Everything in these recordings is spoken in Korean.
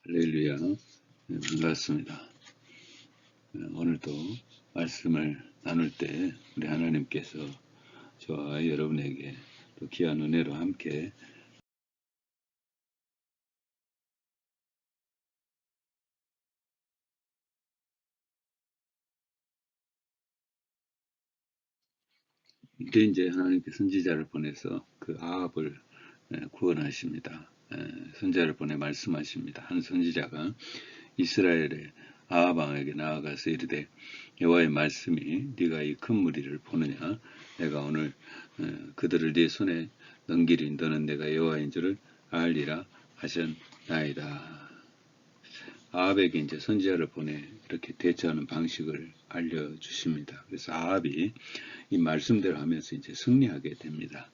할렐루야. 반갑습니다. 오늘도 말씀을 나눌 때 우리 하나님께서 저와 여러분에게 또 귀한 은혜로 함께 이제 하나님께 선지자를 보내서 그 아합을 구원하십니다. 선지자를 보내 말씀하십니다. 한 선지자가 이스라엘의 아합 왕에게 나아가서 이르되 여호와의 말씀이 네가 이 큰 무리를 보느냐 내가 오늘 그들을 네 손에 넘기리 너는 내가 여호와인 줄을 알리라 하셨나이다. 아합에게 이제 선지자를 보내 이렇게 대처하는 방식을 알려주십니다. 그래서 아합이 이 말씀대로 하면서 이제 승리하게 됩니다.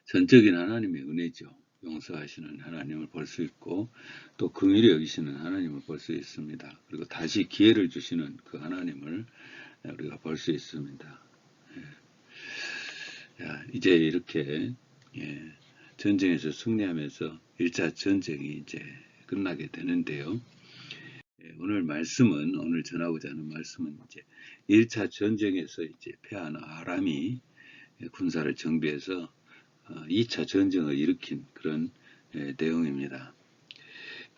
전적인 하나님의 은혜죠. 용서하시는 하나님을 볼 수 있고 또 긍휼히 여기시는 하나님을 볼 수 있습니다. 그리고 다시 기회를 주시는 그 하나님을 우리가 볼 수 있습니다. 이제 이렇게 전쟁에서 승리하면서 1차 전쟁이 이제 끝나게 되는데요. 오늘 말씀은 오늘 전하고자 하는 말씀은 이제 1차 전쟁에서 이제 패한 아람이 군사를 정비해서 2차 전쟁을 일으킨 그런 내용입니다.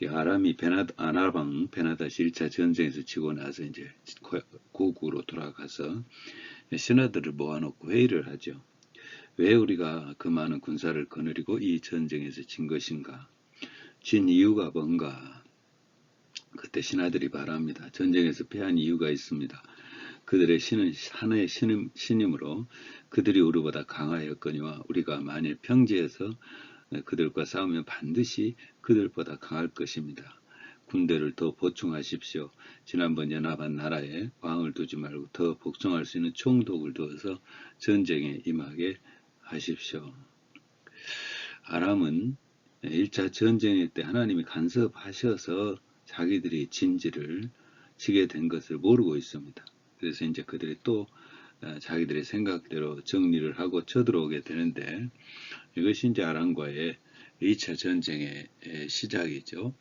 아람이 아나방 베나다시 1차 전쟁에서 지고 나서 이제 고국으로 돌아가서 신하들을 모아놓고 회의를 하죠. 왜 우리가 그 많은 군사를 거느리고 이 전쟁에서 진 것인가? 진 이유가 뭔가? 그때 신하들이 말합니다. 전쟁에서 패한 이유가 있습니다. 그들의 신은 하나의 신임으로 그들이 우리보다 강하였거니와 우리가 만일 평지에서 그들과 싸우면 반드시 그들보다 강할 것입니다. 군대를 더 보충하십시오. 지난번 연합한 나라에 왕을 두지 말고 더 복종할 수 있는 총독을 두어서 전쟁에 임하게 하십시오. 아람은 1차 전쟁 때 하나님이 간섭하셔서 자기들이 진지를 지게 된 것을 모르고 있습니다. 그래서 이제 그들이 또 자기들의 생각대로 정리를 하고 쳐들어오게 되는데 이것이 이제 아람과의 2차 전쟁의 시작이죠.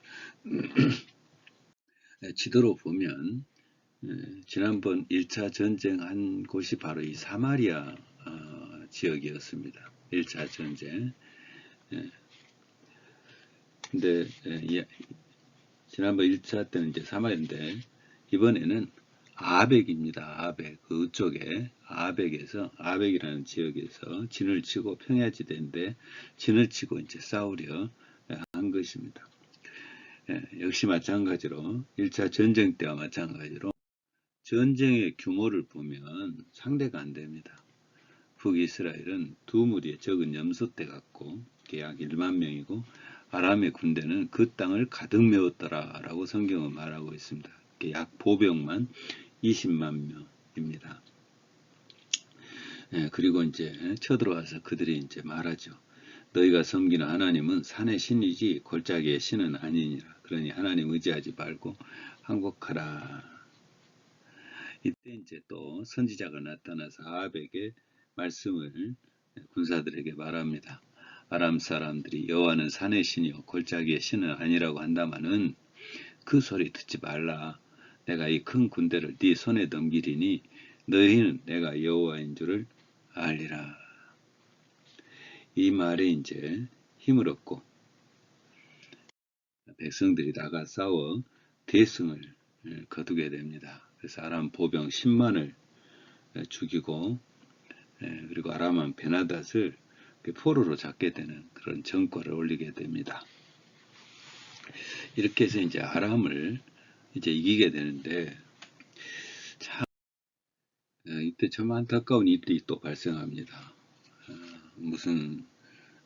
지도로 보면 지난번 1차 전쟁한 곳이 바로 이 사마리아 지역이었습니다. 1차 전쟁. 근데 지난번 1차 때는 이제 사마리아인데 이번에는 아벡입니다. 아벡. 그쪽에 아벡이라는 지역에서 진을 치고 평야지대인데 진을 치고 이제 싸우려 한 것입니다. 역시 마찬가지로 1차 전쟁 때와 마찬가지로 전쟁의 규모를 보면 상대가 안 됩니다. 북이스라엘은 두 무리의 적은 염소떼 같고 약 1만 명이고 아람의 군대는 그 땅을 가득 메웠더라 라고 성경은 말하고 있습니다. 약 보병만 20만 명입니다. 그리고 이제 쳐들어와서 그들이 이제 말하죠. 너희가 섬기는 하나님은 산의 신이지 골짜기의 신은 아니니라. 그러니 하나님 의지하지 말고 항복하라. 이때 이제 또 선지자가 나타나서 아합에게 말씀을 군사들에게 말합니다. 아람 사람들이 여호와는 산의 신이요 골짜기의 신은 아니라고 한다마는 그 소리 듣지 말라. 내가 이 큰 군대를 네 손에 넘기리니 너희는 내가 여호와인 줄을 알리라. 이 말에 이제 힘을 얻고 백성들이 나가 싸워 대승을 거두게 됩니다. 그래서 아람 보병 10만을 죽이고 그리고 아람 왕 베나닷을 포로로 잡게 되는 그런 전과를 올리게 됩니다. 이렇게 해서 이제 아람을 이제 이기게 되는데 참 이때 참 안타까운 일이 또 발생합니다. 무슨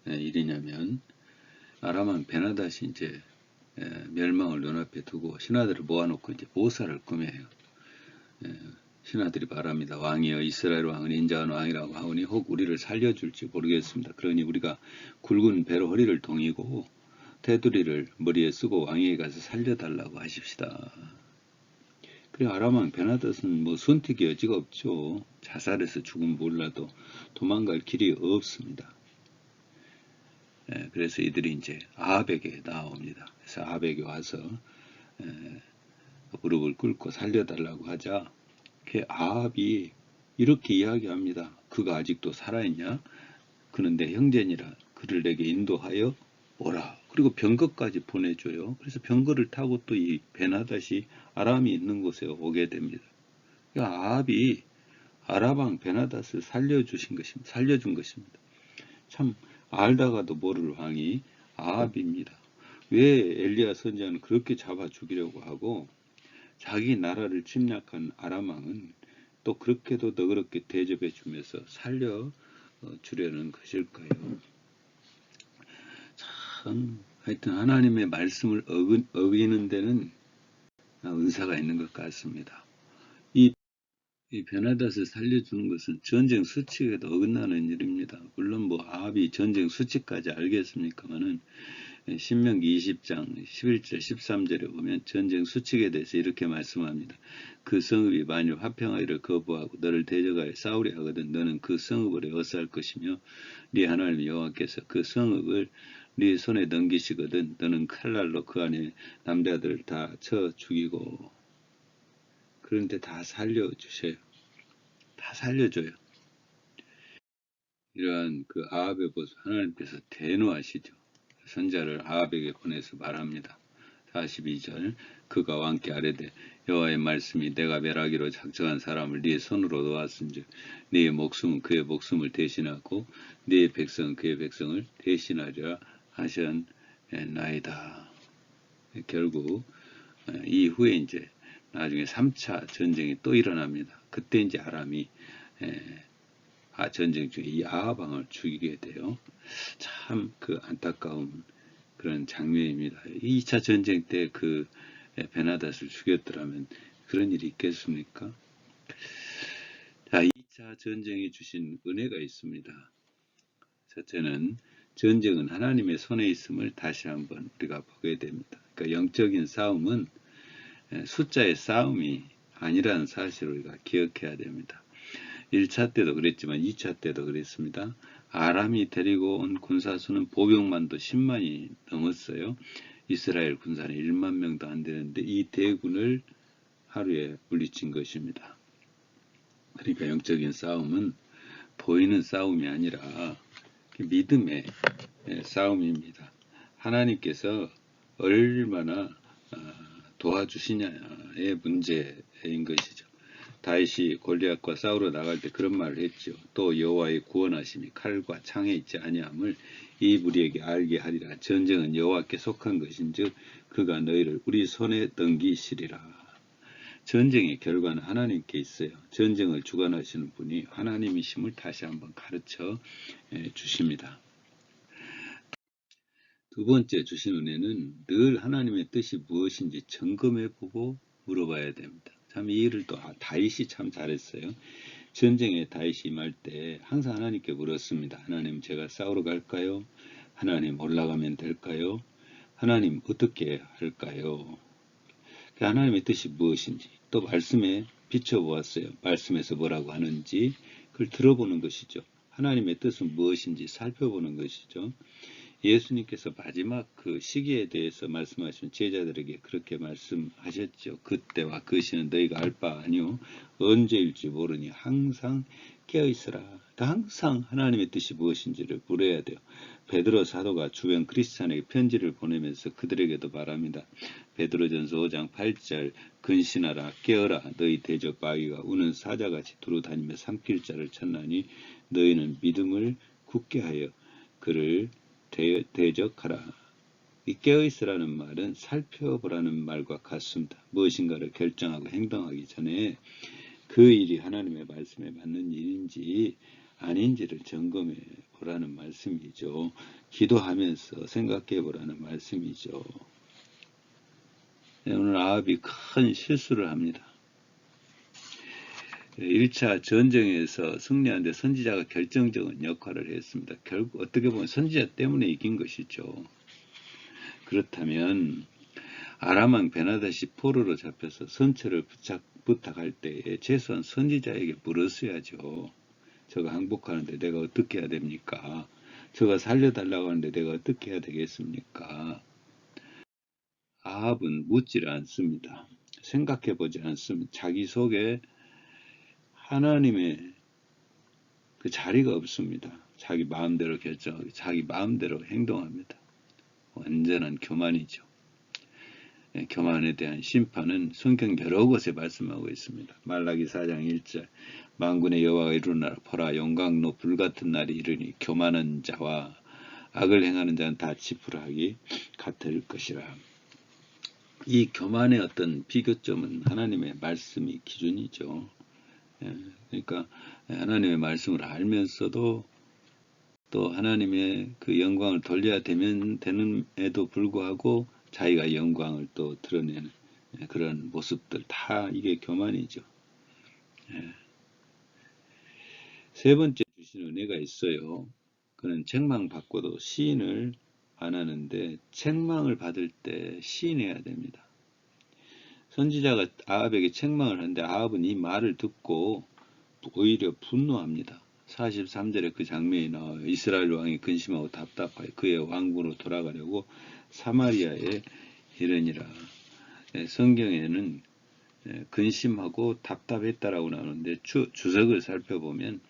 일이냐면 아람 왕 베나닷이 이제 멸망을 눈앞에 두고 신하들을 모아놓고 이제 모사를 꾸며요. 신하들이 말합니다. 왕이여 이스라엘 왕은 인자한 왕이라고 하오니 혹 우리를 살려줄지 모르겠습니다. 그러니 우리가 굵은 배로 허리를 동이고 테두리를 머리에 쓰고 왕에게 가서 살려달라고 하십시다. 그리고 아람 왕 베나닷은 뭐 선택의 여지가 없죠. 자살해서 죽으면 몰라도 도망갈 길이 없습니다. 그래서 이들이 이제 아합에게 나옵니다. 그래서 아합에게 와서 무릎을 꿇고 살려달라고 하자 아합이 이렇게 이야기합니다. 그가 아직도 살아있냐? 그는 내 형제니라. 그를 내게 인도하여 오라. 그리고 병거까지 보내줘요. 그래서 병거를 타고 또 이 베나닷이 아람이 있는 곳에 오게 됩니다. 그러니까 아합이 아람 베나닷을 살려준 것입니다. 참 알다가도 모를 왕이 아합입니다. 왜 엘리야 선지자는 그렇게 잡아 죽이려고 하고 자기 나라를 침략한 아람 왕은 또 그렇게도 너그럽게 대접해 주면서 살려 주려는 것일까요? 참 하여튼 하나님의 말씀을 어기는 데는 은사가 있는 것 같습니다. 이 베나닷을 살려주는 것은 전쟁 수칙에도 어긋나는 일입니다. 물론 뭐 아합이 전쟁 수칙까지 알겠습니까마는 신명기 20장 11절 13절에 보면 전쟁 수칙에 대해서 이렇게 말씀합니다. 그 성읍이 만일 화평하기를 거부하고 너를 대적하여 싸우려 하거든 너는 그 성읍을 에워쌀 것이며 네 하나님 여호와께서 그 성읍을 네 손에 넘기시거든 너는 칼날로 그 안에 남자들을 다 쳐 죽이고 그런데 다 살려주셔요. 다 살려줘요. 이러한 그 아합의 모습 하나님께서 대노하시죠. 선자를 아합에게 보내서 말합니다. 42절 그가 왕께 아뢰되 여호와의 말씀이 내가 멸하기로 작정한 사람을 네 손으로 놓았은즉 네 목숨은 그의 목숨을 대신하고 네 백성은 그의 백성을 대신하리라 하셨나이다. 결국 이후에 이제 나중에 3차 전쟁이 또 일어납니다. 그때 이제 아람이 전쟁 중에 이 아합왕을 죽이게 돼요. 참 그 안타까운 그런 장면입니다. 2차 전쟁 때 그 베나닷을 죽였더라면 그런 일이 있겠습니까? 자, 2차 전쟁이 주신 은혜가 있습니다. 첫째는 전쟁은 하나님의 손에 있음을 다시 한번 우리가 보게 됩니다. 그러니까 영적인 싸움은 숫자의 싸움이 아니라는 사실을 우리가 기억해야 됩니다. 1차 때도 그랬지만 2차 때도 그랬습니다. 아람이 데리고 온 군사수는 보병만도 10만이 넘었어요. 이스라엘 군사는 1만 명도 안 되는데 이 대군을 하루에 물리친 것입니다. 그러니까 영적인 싸움은 보이는 싸움이 아니라 믿음의 싸움입니다. 하나님께서 얼마나 도와주시냐의 문제인 것이죠. 다윗이 골리앗과 싸우러 나갈 때 그런 말을 했죠. 또 여호와의 구원하심이 칼과 창에 있지 아니함을 이 무리에게 알게 하리라. 전쟁은 여호와께 속한 것인즉 그가 너희를 우리 손에 넘기시리라. 전쟁의 결과는 하나님께 있어요. 전쟁을 주관하시는 분이 하나님이심을 다시 한번 가르쳐 주십니다. 두 번째 주신 은혜는 늘 하나님의 뜻이 무엇인지 점검해보고 물어봐야 됩니다. 참 이 일을 또 다윗이 참 잘했어요. 전쟁에 다윗이 임할 때 항상 하나님께 물었습니다. 하나님 제가 싸우러 갈까요? 하나님 올라가면 될까요? 하나님 어떻게 할까요? 하나님의 뜻이 무엇인지 또 말씀에 비춰보았어요. 말씀에서 뭐라고 하는지 그걸 들어보는 것이죠. 하나님의 뜻은 무엇인지 살펴보는 것이죠. 예수님께서 마지막 그 시기에 대해서 말씀하신 제자들에게 그렇게 말씀하셨죠. 그때와 그 시는 너희가 알 바 아니오 언제일지 모르니 항상 깨어있으라. 그러니까 항상 하나님의 뜻이 무엇인지를 물어야 돼요. 베드로 사도가 주변 크리스찬에게 편지를 보내면서 그들에게도 말합니다. 베드로전서 5장 8절 근신하라 깨어라 너희 대적 마귀가 우는 사자같이 두루다니며 삼킬 자를 찾나니 너희는 믿음을 굳게 하여 그를 대적하라. 이 깨어있으라는 말은 살펴보라는 말과 같습니다. 무엇인가를 결정하고 행동하기 전에 그 일이 하나님의 말씀에 맞는 일인지 아닌지를 점검해 보라는 말씀이죠. 기도하면서 생각해 보라는 말씀이죠. 오늘 아합이 큰 실수를 합니다. 1차 전쟁에서 승리하는데 선지자가 결정적인 역할을 했습니다. 결국 어떻게 보면 선지자 때문에 이긴 것이죠. 그렇다면 아람왕 베나닷이 포로로 잡혀서 선처를 부탁할 때에 최소한 선지자에게 물었어야죠. 저가 항복하는데 내가 어떻게 해야 됩니까? 저가 살려달라고 하는데 내가 어떻게 해야 되겠습니까? 아합은 묻지를 않습니다. 생각해 보지 않습니다. 자기 속에 하나님의 그 자리가 없습니다. 자기 마음대로 결정하고 자기 마음대로 행동합니다. 완전한 교만이죠. 교만에 대한 심판은 성경 여러 곳에 말씀하고 있습니다. 말라기 4장 1절 만군의 여호와가 이루나라 보라 영광로 불같은 날이 이르니 교만한 자와 악을 행하는 자는 다 지푸라기 같을 것이라. 이 교만의 어떤 비교점은 하나님의 말씀이 기준이죠. 그러니까 하나님의 말씀을 알면서도 또 하나님의 그 영광을 돌려야 되는에도 불구하고 자기가 영광을 또 드러내는 그런 모습들 다 이게 교만이죠. 세 번째 주신 은혜가 있어요. 그는 책망받고도 시인을 안 하는데 책망을 받을 때 시인해야 됩니다. 선지자가 아합에게 책망을 하는데 아합은 이 말을 듣고 오히려 분노합니다. 43절에 그 장면이 나와요. 이스라엘 왕이 근심하고 답답하여 그의 왕궁으로 돌아가려고 사마리아에 이르니라. 성경에는 근심하고 답답했다라고 나오는데 주석을 살펴보면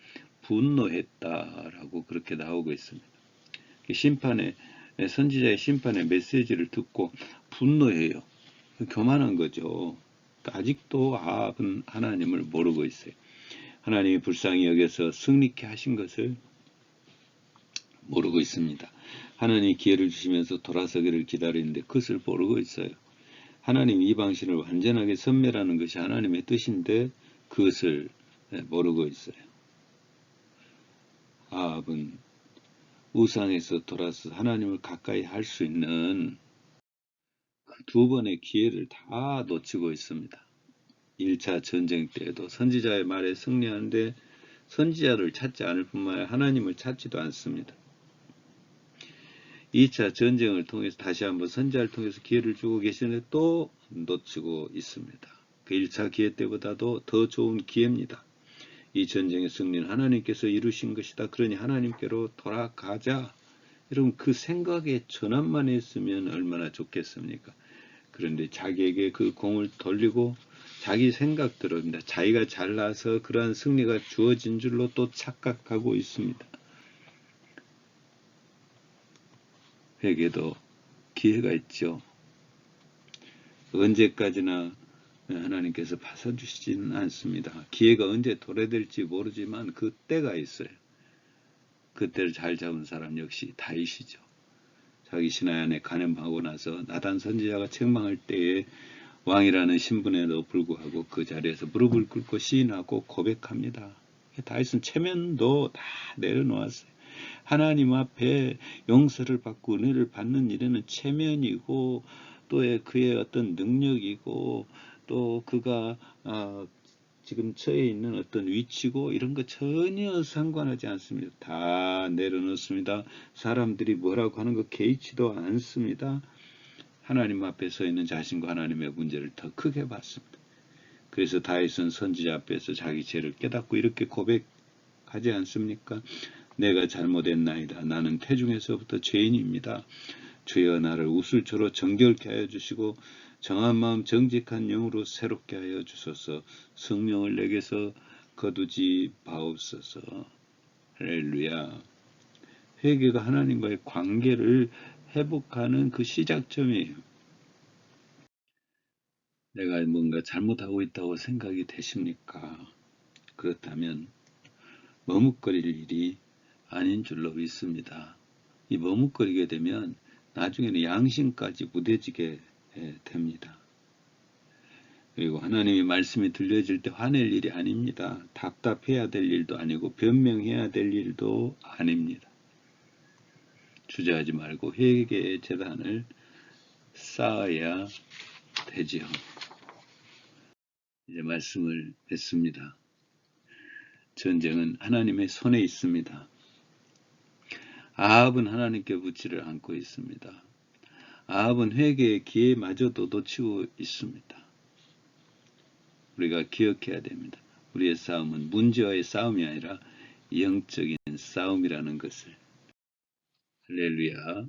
분노했다라고 그렇게 나오고 있습니다. 선지자의 심판의 메시지를 듣고 분노해요. 교만한 거죠. 아직도 아합은 하나님을 모르고 있어요. 하나님이 불쌍히 여겨서 승리케 하신 것을 모르고 있습니다. 하나님이 기회를 주시면서 돌아서기를 기다리는데 그것을 모르고 있어요. 하나님 이방신을 완전하게 섬멸하는 것이 하나님의 뜻인데 그것을 모르고 있어요. 아합은 우상에서 돌아서 하나님을 가까이 할 수 있는 두 번의 기회를 다 놓치고 있습니다. 1차 전쟁 때에도 선지자의 말에 승리하는데 선지자를 찾지 않을 뿐만 아니라 하나님을 찾지도 않습니다. 2차 전쟁을 통해서 다시 한번 선지자를 통해서 기회를 주고 계시는데 또 놓치고 있습니다. 그 1차 기회 때보다도 더 좋은 기회입니다. 이 전쟁의 승리는 하나님께서 이루신 것이다. 그러니 하나님께로 돌아가자. 여러분 그 생각에 전환만 했으면 얼마나 좋겠습니까? 그런데 자기에게 그 공을 돌리고 자기 생각대로입니다. 자기가 잘나서 그러한 승리가 주어진 줄로 또 착각하고 있습니다. 회개도 기회가 있죠. 언제까지나 하나님께서 봐서주시지는 않습니다. 기회가 언제 도래될지 모르지만 그 때가 있어요. 그때를 잘 잡은 사람 역시 다윗이죠. 자기 신하의 안에 간염하고 나서 나단 선지자가 책망할 때에 왕이라는 신분에도 불구하고 그 자리에서 무릎을 꿇고 시인하고 고백합니다. 다윗은 체면도 다 내려놓았어요. 하나님 앞에 용서를 받고 은혜를 받는 일에는 체면이고 또 그의 어떤 능력이고 또 그가 지금 처해 있는 어떤 위치고 이런 거 전혀 상관하지 않습니다. 다 내려놓습니다. 사람들이 뭐라고 하는 거 개의치도 않습니다. 하나님 앞에 서 있는 자신과 하나님의 문제를 더 크게 봤습니다. 그래서 다윗은 선지자 앞에서 자기 죄를 깨닫고 이렇게 고백하지 않습니까? 내가 잘못했나이다. 나는 태중에서부터 죄인입니다. 주여 나를 우슬초로 정결케 하여 주시고 정한 마음 정직한 영으로 새롭게 하여 주소서. 성령을 내게서 거두지 마옵소서. 할렐루야. 회개가 하나님과의 관계를 회복하는 그 시작점이에요. 내가 뭔가 잘못하고 있다고 생각이 되십니까? 그렇다면 머뭇거릴 일이 아닌 줄로 믿습니다. 이 머뭇거리게 되면 나중에는 양심까지 무뎌지게 됩니다. 그리고 하나님의 말씀이 들려질 때 화낼 일이 아닙니다. 답답해야 될 일도 아니고 변명해야 될 일도 아닙니다. 주저하지 말고 회개의 재단을 쌓아야 되지요. 이제 말씀을 맺습니다. 전쟁은 하나님의 손에 있습니다. 아합은 하나님께 묻지를 않고 있습니다. 아합은 회개의 기회마저도 놓치고 있습니다. 우리가 기억해야 됩니다. 우리의 싸움은 문제와의 싸움이 아니라 영적인 싸움이라는 것을 할렐루야.